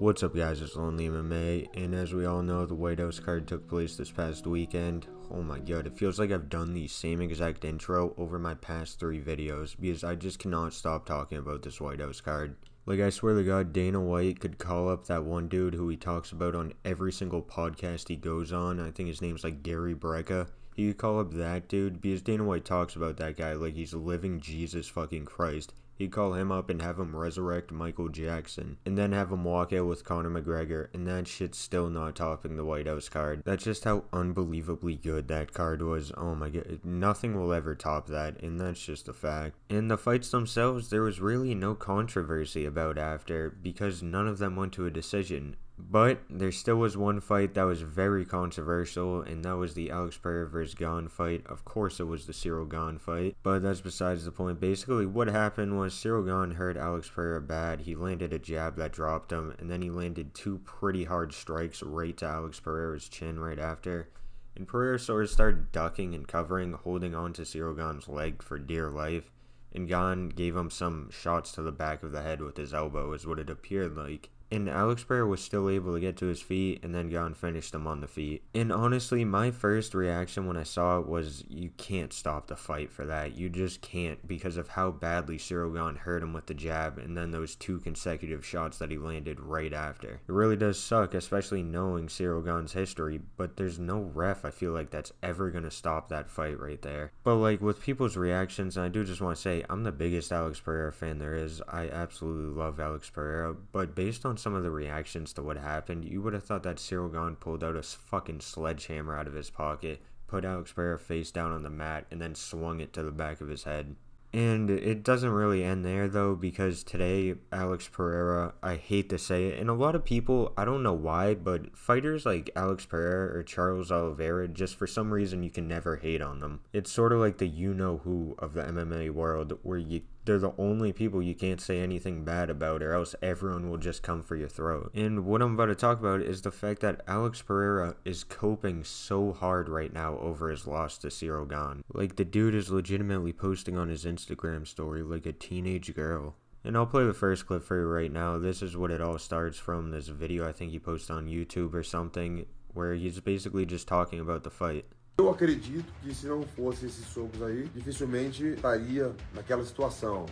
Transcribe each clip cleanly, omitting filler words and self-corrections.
What's up guys, it's Lonely MMA, and as we all know, the White House card took place this past weekend. Oh my god, it feels like I've done the same exact intro over my past 3 videos, because I just cannot stop talking about this White House card. Like, I swear to god, Dana White could call up that one dude who he talks about on every single podcast he goes on. I think his name's like Gary Brecka. He could call up that dude, because Dana White talks about that guy like he's living Jesus fucking Christ. He'd call him up and have him resurrect Michael Jackson, and then have him walk out with Conor McGregor, and that shit's still not topping the White House card. That's just how unbelievably good that card was. Oh my god, nothing will ever top that, and that's just a fact. And the fights themselves, there was really no controversy about after, because none of them went to a decision. But there still was one fight that was very controversial, and that was the Alex Pereira vs. Gane fight. Of course it was the Ciryl Gane fight, but that's besides the point. Basically what happened was Ciryl Gane hurt Alex Pereira bad. He landed a jab that dropped him, and then he landed 2 pretty hard strikes right to Alex Pereira's chin right after. And Pereira sort of started ducking and covering, holding on to Ciryl Gane's leg for dear life. And Gane gave him some shots to the back of the head with his elbow, is what it appeared like. And Alex Pereira was still able to get to his feet, and then Gane finished him on the feet. And honestly, my first reaction when I saw it was, you can't stop the fight for that. You just can't, because of how badly Ciryl Gane hurt him with the jab, and then those 2 consecutive shots that he landed right after. It really does suck, especially knowing Ciryl Gane's history, but there's no ref I feel like that's ever going to stop that fight right there. But like, with people's reactions, and I do just want to say, I'm the biggest Alex Pereira fan there is. I absolutely love Alex Pereira, but based on some of the reactions to what happened, you would have thought that Ciryl Gane pulled out a fucking sledgehammer out of his pocket, put Alex Pereira face down on the mat, and then swung it to the back of his head. And it doesn't really end there though, because today Alex Pereira, I hate to say it, and a lot of people, I don't know why, but fighters like Alex Pereira or Charles Oliveira, just for some reason you can never hate on them. It's sort of like the you-know-who of the MMA world, where they're the only people you can't say anything bad about, or else everyone will just come for your throat. And what I'm about to talk about is the fact that Alex Pereira is coping so hard right now over his loss to Ciryl Gane. Like, the dude is legitimately posting on his Instagram story like a teenage girl. And I'll play the first clip for you right now. This is what it all starts from, this video I think he posted on YouTube or something, where he's basically just talking about the fight. Eu acredito que se não fosse esses socos aí, dificilmente estaria naquela situação.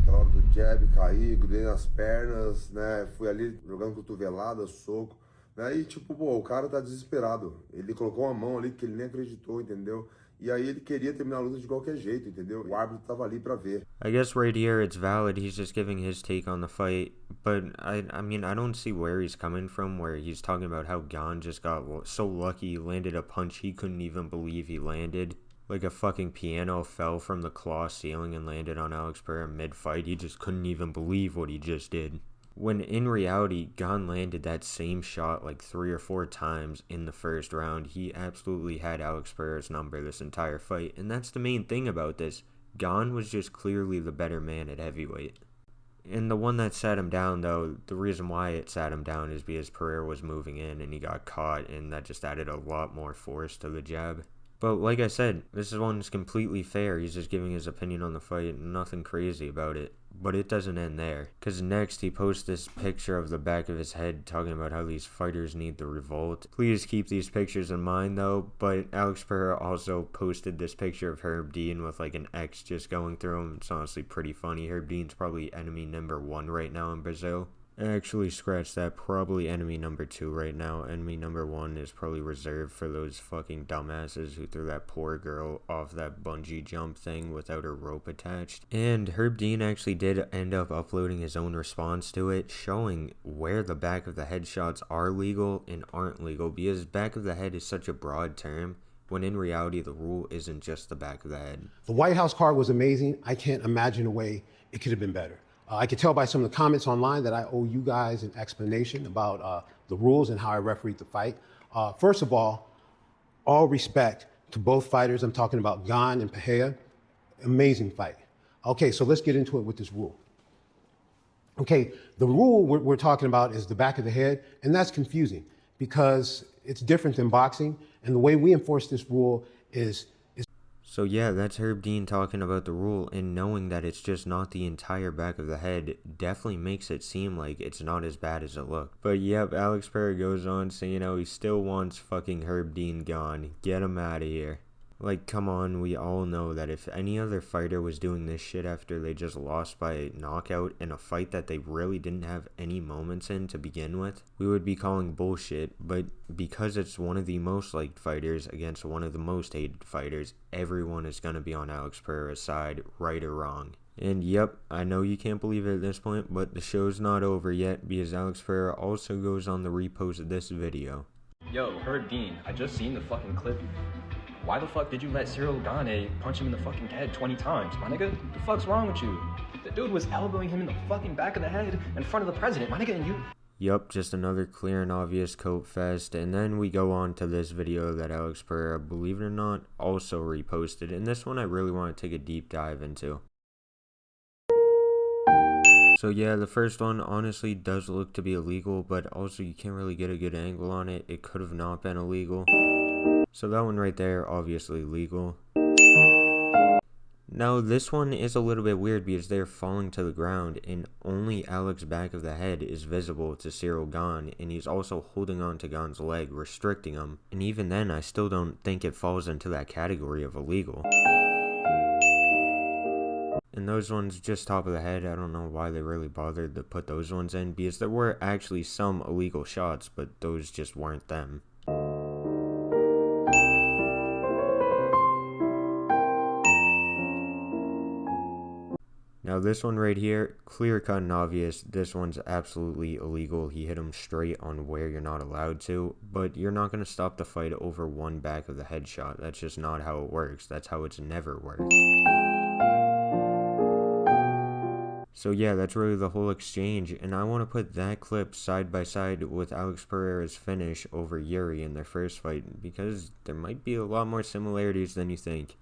Aquela hora do jab, caí, grudei nas pernas, né? Fui ali jogando cotovelada, soco, né? E tipo, pô, o cara tá desesperado. Ele colocou uma mão ali que ele nem acreditou, entendeu? E aí ele queria terminar a luta de qualquer jeito, entendeu? O árbitro tava ali pra ver. I guess right here it's valid, he's just giving his take on the fight, but I mean, I don't see where he's coming from, where he's talking about how Gane just got so lucky he landed a punch he couldn't even believe he landed. Like a fucking piano fell from the claw ceiling and landed on Alex Pereira mid-fight. He just couldn't even believe what he just did. When in reality, Gane landed that same shot like 3 or 4 times in the first round. He absolutely had Alex Pereira's number this entire fight, and that's the main thing about this. Gane was just clearly the better man at heavyweight. And the one that sat him down, though, the reason why it sat him down is because Pereira was moving in and he got caught, and that just added a lot more force to the jab. But like I said, this one's completely fair. He's just giving his opinion on the fight, nothing crazy about it. But it doesn't end there, because next he posts this picture of the back of his head talking about how these fighters need to revolt. Please keep these pictures in mind though. But Alex Pereira also posted this picture of Herb Dean with like an X just going through him. It's honestly pretty funny. Herb Dean's probably enemy number 1 right now in Brazil. Actually, scratch that, probably enemy number 2 right now. Enemy number 1 is probably reserved for those fucking dumbasses who threw that poor girl off that bungee jump thing without her rope attached. And Herb Dean actually did end up uploading his own response to it, showing where the back of the head shots are legal and aren't legal, because back of the head is such a broad term, when in reality the rule isn't just the back of the head. The White House card was amazing. I can't imagine a way it could have been better. I could tell by some of the comments online that I owe you guys an explanation about the rules and how I refereed the fight. First of all respect to both fighters. I'm talking about Gane and Pereira. Amazing fight. Okay, so let's get into it with this rule. Okay, the rule we're talking about is the back of the head, and that's confusing because it's different than boxing, and the way we enforce this rule is So yeah, that's Herb Dean talking about the rule, and knowing that it's just not the entire back of the head definitely makes it seem like it's not as bad as it looked. But yep, Alex Pereira goes on saying how he still wants fucking Herb Dean gone. Get him out of here. Like, come on, we all know that if any other fighter was doing this shit after they just lost by a knockout in a fight that they really didn't have any moments in to begin with, we would be calling bullshit. But because it's one of the most liked fighters against one of the most hated fighters, everyone is going to be on Alex Pereira's side, right or wrong. And yep, I know you can't believe it at this point, but the show's not over yet because Alex Pereira also goes on the repost of this video. Yo, Herb Dean, I just seen the fucking clip. Why the fuck did you let Ciryl Gane punch him in the fucking head 20 times? My nigga, the fuck's wrong with you? The dude was elbowing him in the fucking back of the head in front of the president, my nigga, and you... Yup, just another clear and obvious coat fest, and then we go on to this video that Alex Pereira, believe it or not, also reposted, and this one I really want to take a deep dive into. So yeah, the first one honestly does look to be illegal, but also you can't really get a good angle on it. It could have not been illegal. So that one right there, obviously legal. Now this one is a little bit weird because they're falling to the ground and only Alex's back of the head is visible to Ciryl Gane, and he's also holding on to Gane's leg, restricting him. And even then, I still don't think it falls into that category of illegal. And those ones just top of the head, I don't know why they really bothered to put those ones in, because there were actually some illegal shots, but those just weren't them. Now this one right here, clear cut and obvious, this one's absolutely illegal. He hit him straight on where you're not allowed to, but you're not going to stop the fight over one back of the head shot. That's just not how it works. That's how it's never worked. So yeah, that's really the whole exchange, and I want to put that clip side by side with Alex Pereira's finish over Yuri in their first fight, because there might be a lot more similarities than you think.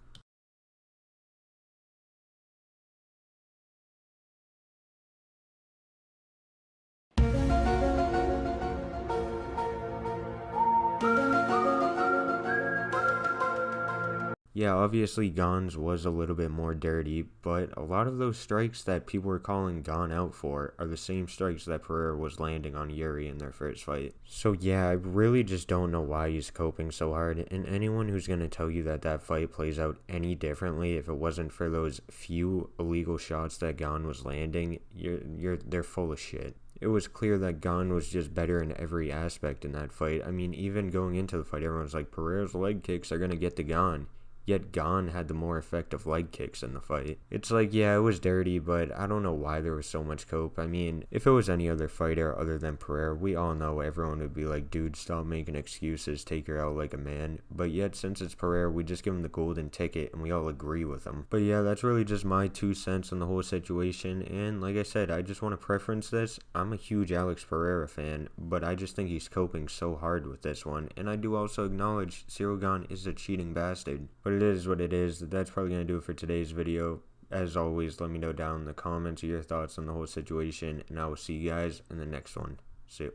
Yeah, obviously Gane's was a little bit more dirty, but a lot of those strikes that people were calling Gane out for are the same strikes that Pereira was landing on Yuri in their first fight. So yeah, I really just don't know why he's coping so hard, and anyone who's going to tell you that that fight plays out any differently if it wasn't for those few illegal shots that Gane was landing, they're full of shit. It was clear that Gane was just better in every aspect in that fight. I mean, even going into the fight, everyone's like, Pereira's leg kicks are going to get to Gane. Yet Gane had the more effective leg kicks in the fight. It's like, yeah, it was dirty, but I don't know why there was so much cope. I mean, if it was any other fighter other than Pereira, we all know everyone would be like, dude, stop making excuses, take her out like a man. But yet, since it's Pereira, we just give him the golden ticket and we all agree with him. But yeah, that's really just my 2 cents on the whole situation. And like I said, I just want to preference this. I'm a huge Alex Pereira fan, but I just think he's coping so hard with this one. And I do also acknowledge Ciryl Gane is a cheating bastard. But it is what it is. That's probably going to do it for today's video. As always, let me know down in the comments your thoughts on the whole situation, and I will see you guys in the next one. See you.